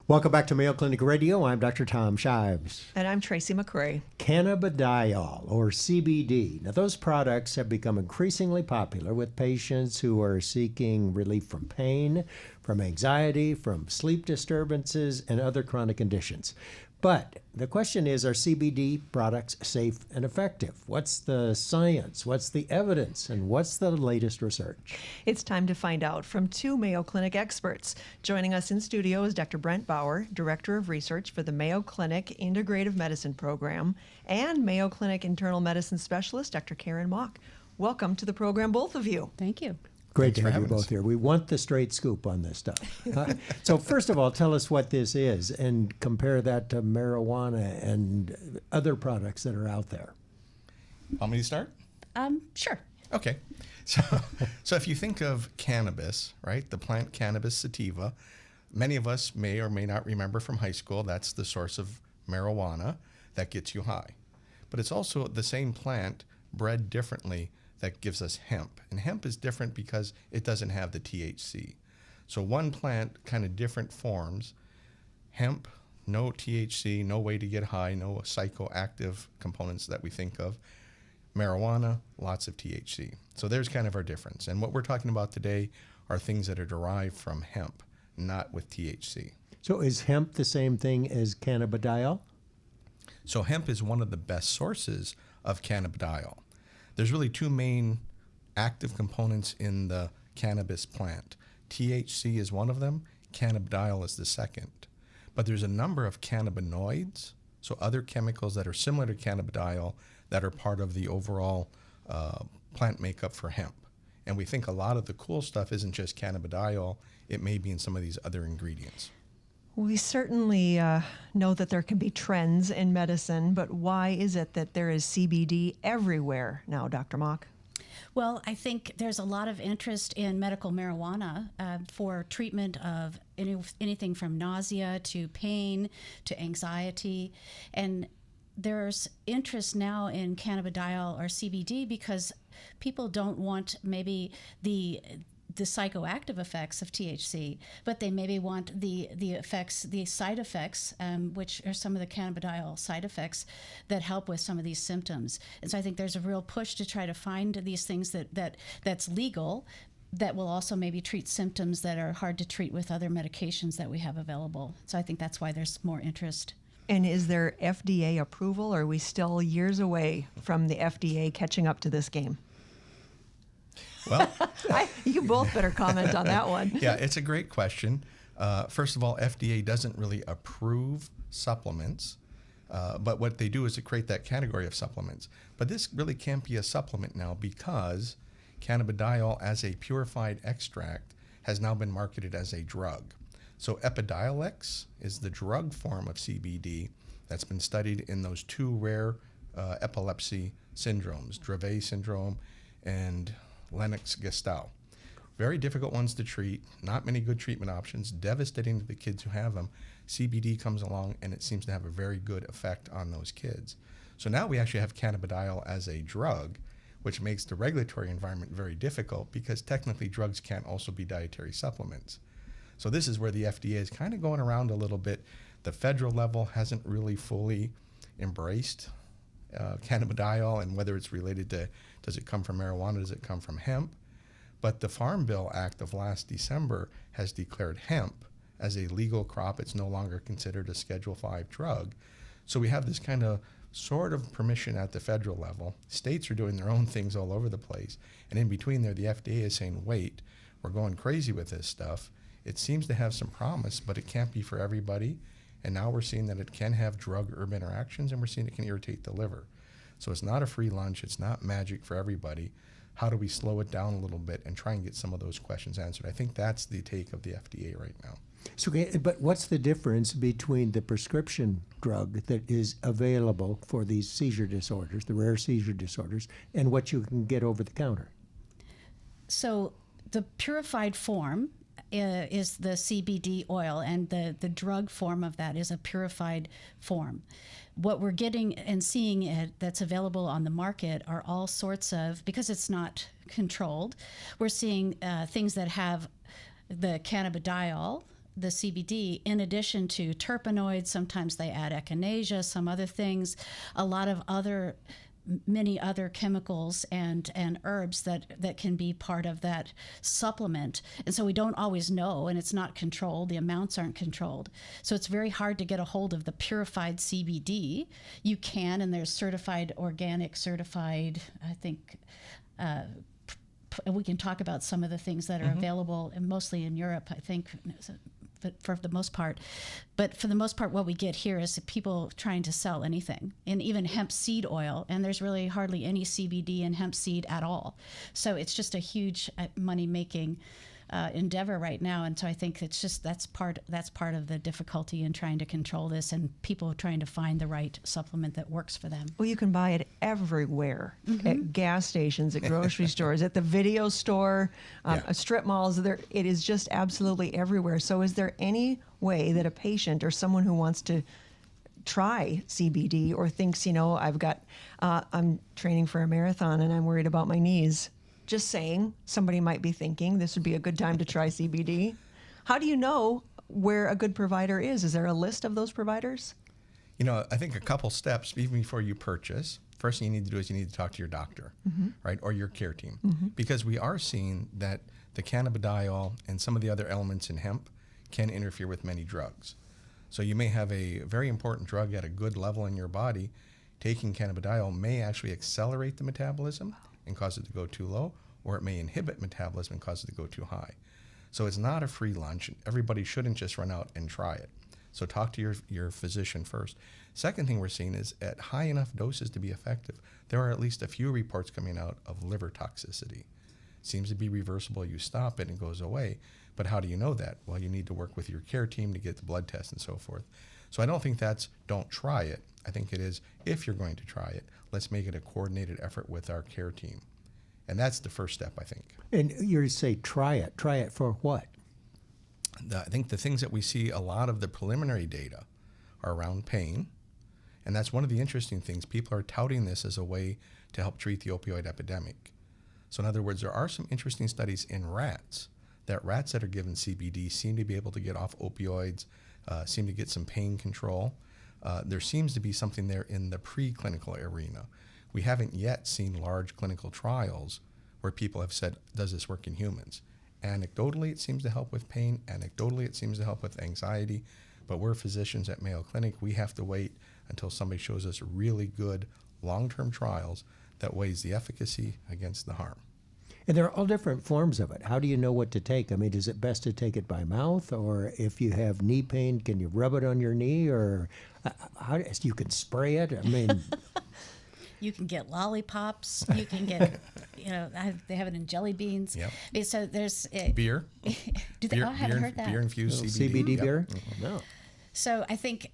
Welcome back to Mayo Clinic Radio. I'm Dr. Tom Shives. And I'm Tracy McCray. Cannabidiol, or CBD. Now, those products have become increasingly popular with patients who are seeking relief from pain, from anxiety, from sleep disturbances, and other chronic conditions. But the question is, are CBD products safe and effective? What's the science? What's the evidence? And what's the latest research? It's time to find out from two Mayo Clinic experts. Joining us in studio is Dr. Brent Bauer, Director of Research for the Mayo Clinic Integrative Medicine Program, and Mayo Clinic Internal Medicine Specialist, Dr. Karen Mock. Welcome to the program, both of you. Thank you. Great to have you both here. We want the straight scoop on this stuff. So first of all, tell us what this is and compare that to marijuana and other products that are out there. Want me to start? Sure. Okay. So if you think of cannabis, right, the plant Cannabis sativa, many of us may or may not remember from high school that's the source of marijuana that gets you high. But it's also the same plant bred differently that gives us hemp. And hemp is different because it doesn't have the THC. So one plant, kind of different forms. Hemp, no THC, no way to get high, no psychoactive components that we think of. Marijuana, lots of THC. So there's kind of our difference. And what we're talking about today are things that are derived from hemp, not with THC. So is hemp the same thing as cannabidiol? So hemp is one of the best sources of cannabidiol. There's really two main active components in the cannabis plant. THC is one of them, cannabidiol is the second. But there's a number of cannabinoids, so other chemicals that are similar to cannabidiol that are part of the overall plant makeup for hemp. And we think a lot of the cool stuff isn't just cannabidiol, it may be in some of these other ingredients. We certainly know that there can be trends in medicine, but why is it that there is CBD everywhere now, Dr. Mock? Well, I think there's a lot of interest in medical marijuana for treatment of anything from nausea to pain to anxiety. And there's interest now in cannabidiol or CBD because people don't want maybe the psychoactive effects of THC, but they maybe want the effects, the side effects, which are some of the cannabidiol side effects that help with some of these symptoms. And so I think there's a real push to try to find these things that's legal, that will also maybe treat symptoms that are hard to treat with other medications that we have available. So I think that's why there's more interest. And is there FDA approval, or are we still years away from the FDA catching up to this game? Well, you both better comment on that one. Yeah, it's a great question. First of all, FDA doesn't really approve supplements, but what they do is to create that category of supplements. But this really can't be a supplement now because cannabidiol as a purified extract has now been marketed as a drug. So Epidiolex is the drug form of CBD that's been studied in those two rare epilepsy syndromes, Dravet syndrome and Lennox-Gastaut. Very difficult ones to treat, not many good treatment options, devastating to the kids who have them. CBD comes along and it seems to have a very good effect on those kids. So now we actually have cannabidiol as a drug, which makes the regulatory environment very difficult because technically drugs can't also be dietary supplements. So this is where the FDA is kind of going around a little bit. The federal level hasn't really fully embraced cannabidiol and whether it's related to, does it come from marijuana, does it come from hemp? But the Farm Bill Act of last December has declared hemp as a legal crop. It's no longer considered a Schedule 5 drug. So we have this kind of sort of permission at the federal level. States are doing their own things all over the place. And in between there, the FDA is saying, wait, we're going crazy with this stuff. It seems to have some promise, but it can't be for everybody. And now we're seeing that it can have drug-herb interactions, and we're seeing it can irritate the liver. So it's not a free lunch. It's not magic for everybody. How do we slow it down a little bit and try and get some of those questions answered? I think that's the take of the FDA right now. So, but what's the difference between the prescription drug that is available for these seizure disorders, the rare seizure disorders, and what you can get over the counter? So the purified form is the CBD oil, and the drug form of that is a purified form. What we're getting and seeing that's available on the market are all sorts of, because it's not controlled, we're seeing things that have the cannabidiol the CBD in addition to terpenoids. Sometimes they add echinacea, some other things, a lot of many other chemicals and herbs that can be part of that supplement. And so we don't always know, and it's not controlled. The amounts aren't controlled. So it's very hard to get a hold of the purified CBD. You can, and there's certified, I think, we can talk about some of the things that are available, and mostly in Europe, I think, for the most part. But for the most part, what we get here is people trying to sell anything, and even hemp seed oil, and there's really hardly any CBD in hemp seed at all. So it's just a huge money-making endeavor right now, and so I think it's just that's part of the difficulty in trying to control this, and people trying to find the right supplement that works for them. Well, you can buy it everywhere, at gas stations, at grocery stores, at the video store, strip malls. It is just absolutely everywhere. So is there any way that a patient or someone who wants to try CBD or thinks, I'm training for a marathon and I'm worried about my knees, just saying, somebody might be thinking this would be a good time to try CBD. How do you know where a good provider is? Is there a list of those providers? I think a couple steps even before you purchase. First thing you need to do is you need to talk to your doctor, right, or your care team, because we are seeing that the cannabidiol and some of the other elements in hemp can interfere with many drugs. So you may have a very important drug at a good level in your body. Taking cannabidiol may actually accelerate the metabolism and cause it to go too low, or it may inhibit metabolism and cause it to go too high. So it's not a free lunch. Everybody shouldn't just run out and try it. So talk to your physician first. Second thing we're seeing is at high enough doses to be effective, there are at least a few reports coming out of liver toxicity. Seems to be reversible. You stop it and it goes away. But how do you know that? Well, you need to work with your care team to get the blood test and so forth. So I don't think that's don't try it. I think it is, if you're going to try it, let's make it a coordinated effort with our care team. And that's the first step, I think. And you say try it. Try it for what? I think the things that we see, a lot of the preliminary data are around pain. And that's one of the interesting things. People are touting this as a way to help treat the opioid epidemic. So in other words, there are some interesting studies in rats that are given CBD seem to be able to get off opioids, seem to get some pain control. There seems to be something there in the preclinical arena. We haven't yet seen large clinical trials where people have said, does this work in humans? Anecdotally, it seems to help with pain. Anecdotally, it seems to help with anxiety. But we're physicians at Mayo Clinic. We have to wait until somebody shows us really good long-term trials that weighs the efficacy against the harm. And there are all different forms of it. How do you know what to take? I mean, is it best to take it by mouth? Or if you have knee pain, can you rub it on your knee? Or how you can spray it? I mean... You can get lollipops. You can get, they have it in jelly beans. Yep. So there's... Beer. Do they? I haven't heard that. Beer-infused CBD. CBD Yep. beer? Mm-hmm. No. So I think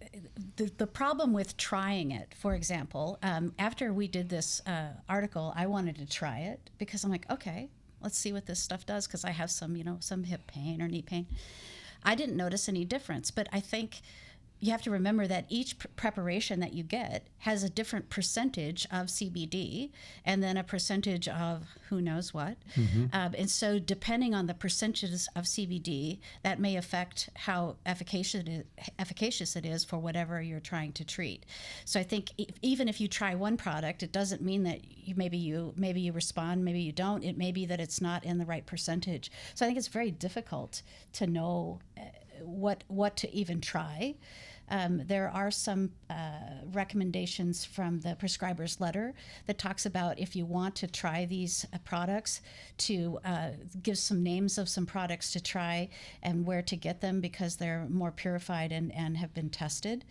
the problem with trying it, for example, after we did this article, I wanted to try it because I'm like, okay, let's see what this stuff does, because I have some hip pain or knee pain. I didn't notice any difference, but I think you have to remember that each preparation that you get has a different percentage of CBD and then a percentage of who knows what. And so depending on the percentages of CBD, that may affect how efficacious it is for whatever you're trying to treat. So I think even if you try one product, it doesn't mean that maybe you respond, maybe you don't. It may be that it's not in the right percentage. So I think it's very difficult to know what to even try. There are some recommendations from the prescriber's letter that talks about if you want to try these products, to give some names of some products to try and where to get them because they're more purified and have been tested.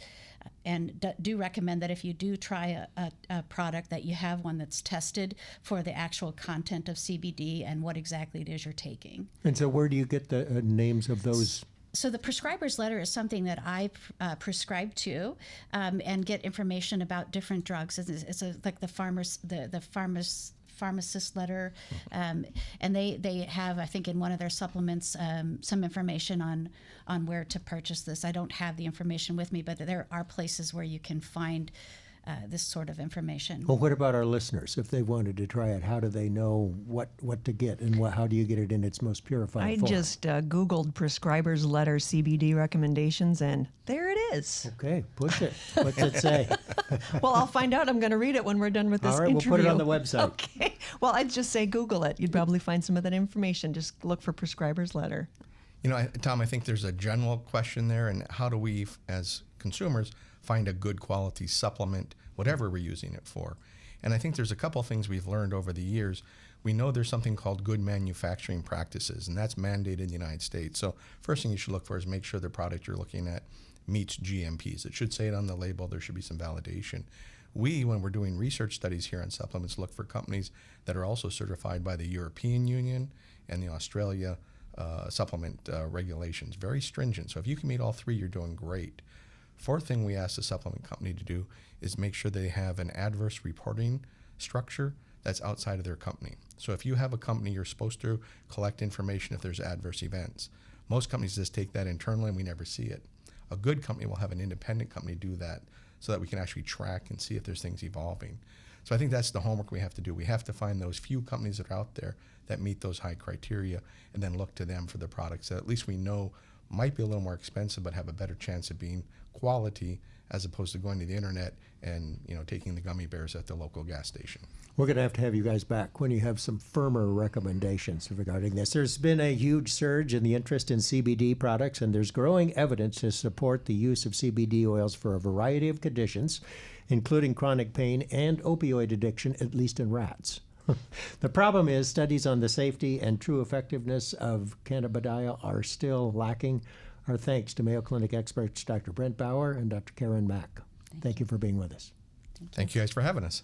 And do recommend that if you do try a product, that you have one that's tested for the actual content of CBD and what exactly it is you're taking. And so where do you get the names of those? So the prescriber's letter is something that I prescribe to and get information about different drugs. It's like the pharmacist letter, and they have, I think, in one of their supplements some information on where to purchase this. I don't have the information with me, but there are places where you can find this sort of information. Well, what about our listeners? If they wanted to try it, how do they know what to get, and how do you get it in its most purified I form? just Googled prescriber's letter CBD recommendations, and there it is. Okay, push it. What's it say? Well, I'll find out. I'm going to read it when we're done with this All right, interview. we'll put it on the website. Okay. Well, I'd just say Google it. You'd probably find some of that information. Just look for prescriber's letter. You know, Tom, I think there's a general question there, and how do we, as consumers, find a good quality supplement, whatever we're using it for? And I think there's a couple things we've learned over the years. We know there's something called good manufacturing practices, and that's mandated in the United States. So first thing you should look for is make sure the product you're looking at meets GMPs. It should say it on the label. There should be some validation. We, when we're doing research studies here on supplements, look for companies that are also certified by the European Union and the Australia supplement regulations. Very stringent. So if you can meet all three, you're doing great. Fourth thing we ask the supplement company to do is make sure they have an adverse reporting structure that's outside of their company. So if you have a company, you're supposed to collect information if there's adverse events. Most companies just take that internally and we never see it. A good company will have an independent company do that so that we can actually track and see if there's things evolving. So I think that's the homework we have to do. We have to find those few companies that are out there that meet those high criteria and then look to them for the products that at least we know might be a little more expensive but have a better chance of being quality as opposed to going to the internet and taking the gummy bears at the local gas station. We're going to have you guys back when you have some firmer recommendations regarding this. There's been a huge surge in the interest in CBD products, and there's growing evidence to support the use of CBD oils for a variety of conditions, including chronic pain and opioid addiction, at least in rats. The problem is studies on the safety and true effectiveness of cannabidiol are still lacking. Our thanks to Mayo Clinic experts Dr. Brent Bauer and Dr. Karen Mack. Thank you for being with us. Thank you guys for having us.